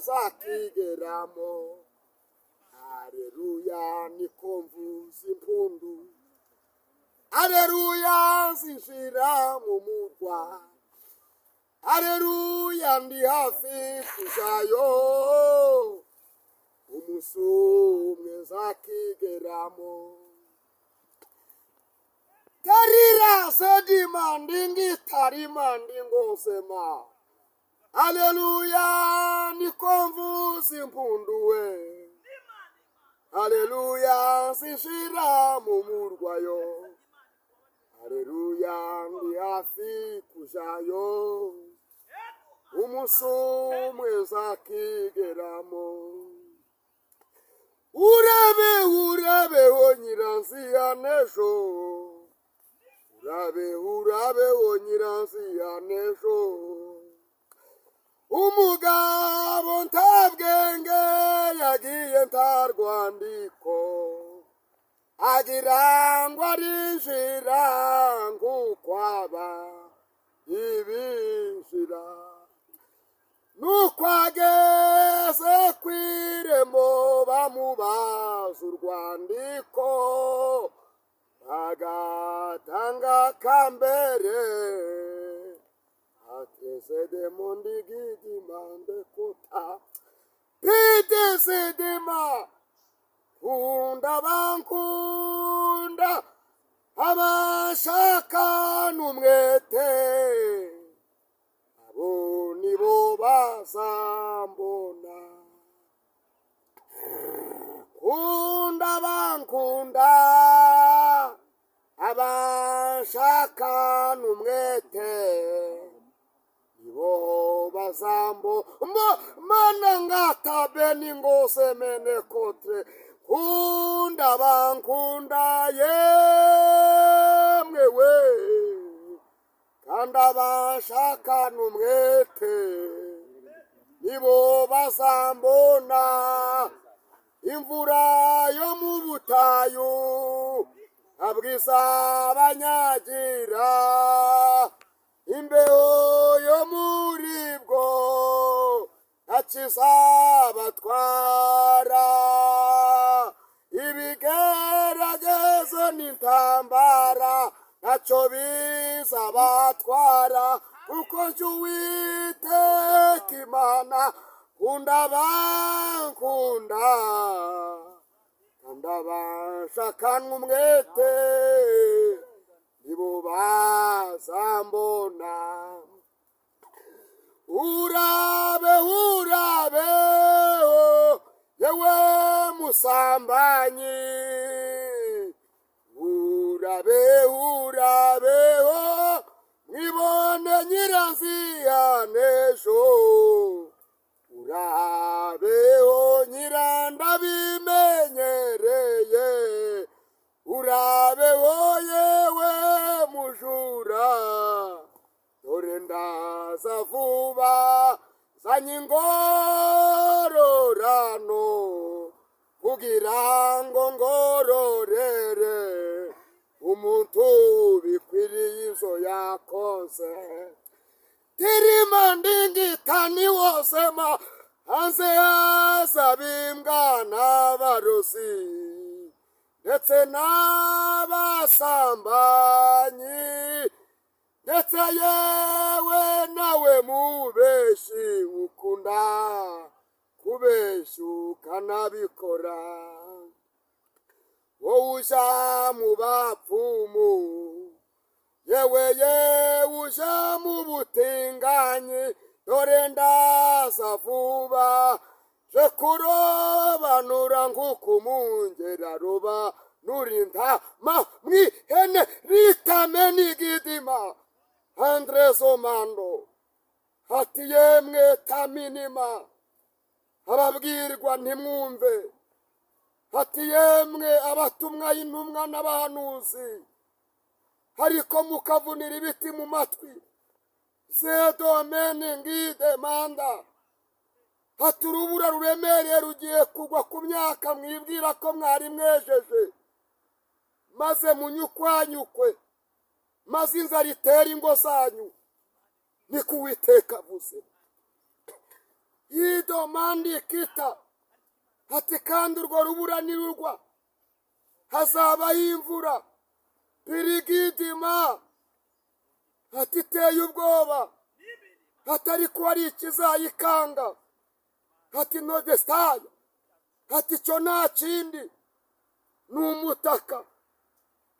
nzakigeramo. Aleluya niko mvuza impundu, aleluya zinjira mu murwa, aleluya ndi hafi kujayo, umunsi umwe nzakigeramo. Tarira sedima ndingitarima ndingosema, aleluya niko mvuza impundu we, aleluya zinjira mu murwa yo, aleluya ndi hafi kujayo, umunsi umwe nzakigeramo. Urabeho nyiranziya n'ejo, urabeho nyiranziya n'ejo. Umugabo nta bwenge yagiye nta rwandiko, agira ngo arinjira nk'uko aba ibinjira. Nuko ageze ku irembo bamubaza urwandiko, agatanga kambere atezedemo ndigidimande kuta pitezedema kunda bankunda abashaka n'umwete, abo nibo bazambona. Kunda bankunda abashaka n'umwete, nibo bazambona. Mana ngatabe ningose mene kotre, kunda bankunda yemwe we, kandi abashaka n'umwete nibo bazambona. Imvura yo mu butayu abwiza abanyagira, imbeho yo muri bwo akiza abatwara. Ibigeragezo n'intambara ntacyo biza batwara, kuko nje Uwiteka Imana kunda bankunda, kandi abashaka n'umwete nibo bazambona. Urabeho yewe musambanyi, urabeho mwibone nyiranziya n'ejo, urabeho nyirandabimenyereye, urabeho yewe mujura, dore ndaza vuba zanye ingororano, kugira ngo ngororere umuntu bikwiriye izo yakoze. Tirima ndingitani wosema hanze hazabimbwa n'abarozi ndetse n'abasambanyi, ndetse yewe nawe mubeshi ukunda kubeshya ukanabikora. Wowe uja mu bapfumu, yewe uja mu butinganyi, dore ndaza vuba je kurobanura nk'uko umungeri arobanura intama mw'ihene ritamena igidima. Andrezo mando hati yemwe taminima, ababwirwa ntimwumve, hati yemwe abatumwa y'intumwa n'abahanuzi, ariko mukavunira ibiti mu matwi. Zedomene ngide manda, hati urubura ruremereye rugiye kugwa ku myaka mwibwira ko mwari mwejeje, maze munyukwanyukwe, maze inzara itera ingo zanyu. Niko Uwiteka avuze. yidomandi kita ati kandi urwo rubura nirugwa hazabaho imvura pirigidima ati iteye ubwoba hatari ko ari ikizayikanga ati nodestayo ati cyo nta kindi ni umutaka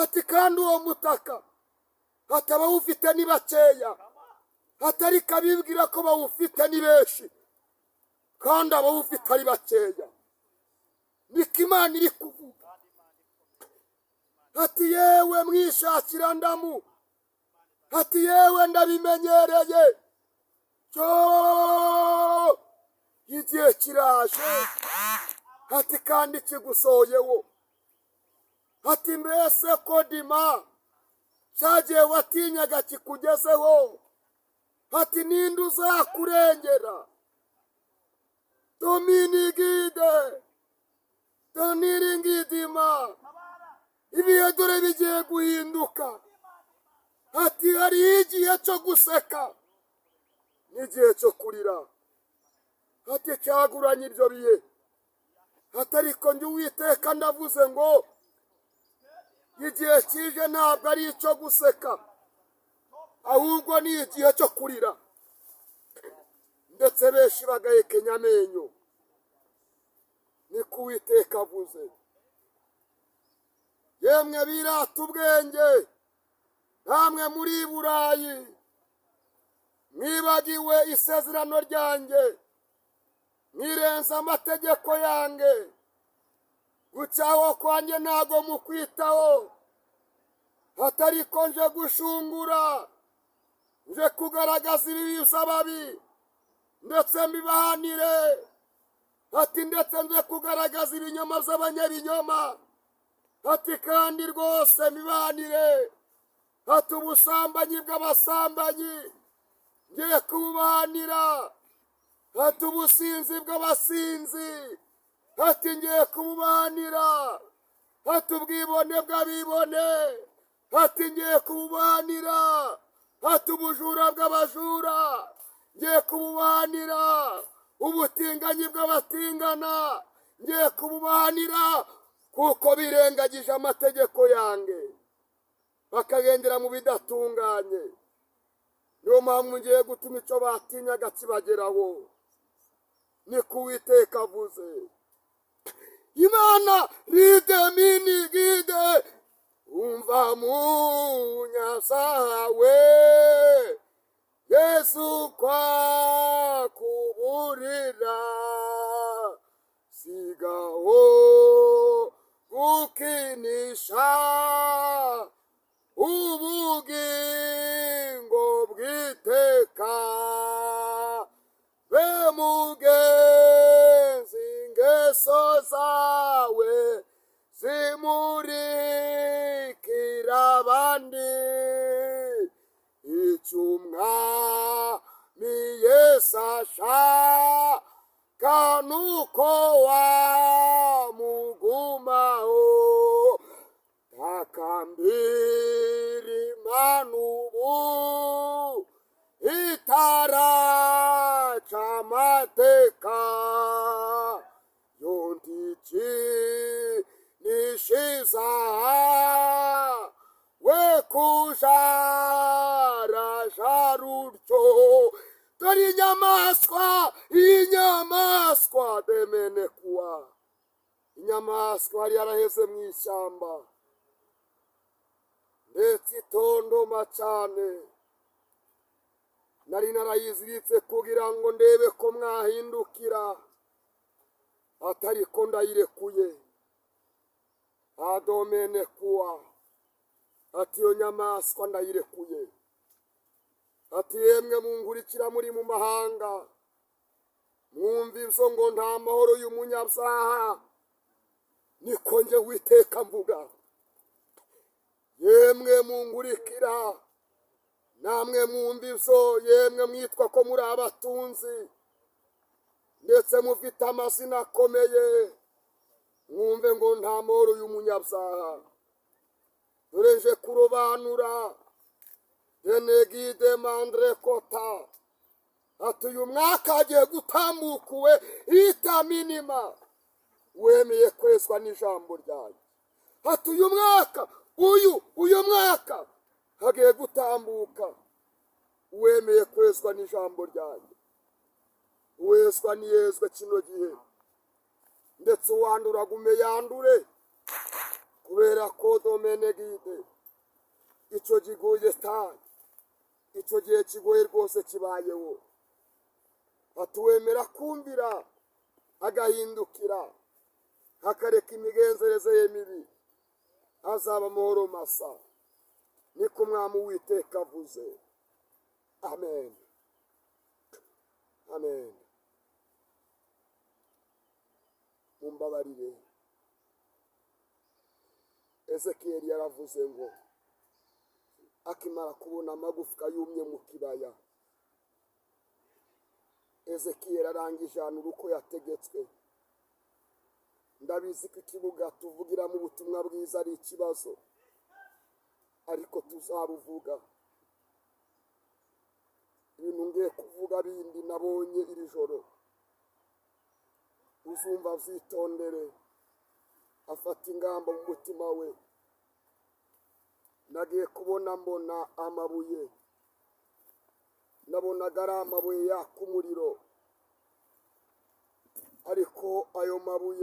ati kandi uwo mutaka ati abawufite ni bakeya atari kabibwira ko bawufite ni benshi kandi abawufite ari bakeya niko Imana iri kuvuga ati yewe mwishakira ndamu ati yewe ndabimenyereye cyo igihe kiraje ati kandi kigusohoyewo ati mbese ko dima cyagiye watinyaga kikugezeho ati ninde uzakurengera dominigide doniringidima ibihe dore bigiye guhinduka ati hari igihe cyo guseka n'igihe cyo kurira ati cyaguranye ibyo bihe atariko njye Uwiteka ndavuze ngo igihe kije ntabwo ari icyo guseka ahubwo ni igihe cyo kurira ndetse benshi bagahekenya amenyo niko Uwiteka avuze yemwe birata ubwenge namwe muri Burayi mwibagiwe isezerano ryanjye mwirenza amategeko yanjye gucyaho kwanjye ntago mukwitaho hatari ko nje gushungura nje kugaragaza ibibi by'ababi ndetse mbibahanire ati ndetse nje kugaragaza ibinyoma by'abanyabinyoma ati kandi rwose mbibahanire ati ubusambanyi bw'abasambanyi ngiye kububahanira ati ubusinzi bw'abasinzi ati ngiye kububahanira ati ubwibone bw'abibone ati ngiye kububahanira ati ubujura bw'abajura ngiye kububahanira ubutinganyi bw'abatingana ngiye kububahanira kuko birengagije amategeko yanjye bakagendera mu bidatunganye niyo mpamvu ngiye gutuma icyo batinyaga kibageraho niko Uwiteka avuze Imana rideminigide umva munyasawe Yesu kwa kuburira sigaho gukinisha ubugingo bw'iteka bemugenzi ingeso zawe zimurikira abandi icyo umwami Yesu ashaka nuko wamugumaho takambira Imana ubu itaraca amateka yondiki nishiza we kujarajarutyo dore inyamaswa demenekuwa inyamaswa yari yaraheze mu ishyamba ndetse itondoma cyane nari narayiziritse kugira ngo ndebe ko mwahindukira atari ko ndayirekuye adomenekuwa ati iyo nyamaswa ndayirekuye ati yemwe mungurikira muri mu mahanga mwumva ibyo ngo nta mahoro y'umunyabyaha niko nje Uwiteka mvuga yemwe mungurikira namwe mwumva ibyo yemwe mwitwa ko muri abatunzi ndetse mufite amazina akomeye mwumve ngo nta mahoro y'umunyabyaha dore nje kurobanura denegide mandre kota ati uyu mwaka hagiye gutambuka uwe itaminima wemeye kwezwa n'ijambo ryanjye. ati uyu mwaka uyu mwaka hagiye gutambuka wemeye kwezwa n'ijambo ryanjye. wezwa niyezwe kino gihe, ndetse uwandura agume yandure, kubera ko domene gide icyo kigoye cyane, icyo gihe kigoye rwose kibayeho. ati wemera kumvira agahindukira hakareka imigenzereze ye mibi, azaba amahoro masa, niko umwami Uwiteka avuze. amen, amen. mumbabarire, Ezekiyeli yaravuze ngo akimara kubona amagufwa yumye mu kibaya, Ezekiyeli arangije ahantu uko yategetswe. ndabizi ko ikibuga tuvugiramo ubutumwa bwiza ari ikibazo, ariko tuzabuvuga. ibintu ngiye kuvuga bindi nabonye iri joro, uzumva vyitondere, afata ingamba mu mutima we. nagiye kubona mbona amabuye, nabonaga ari amabuye yaka umuriro, ariko ayo mabuye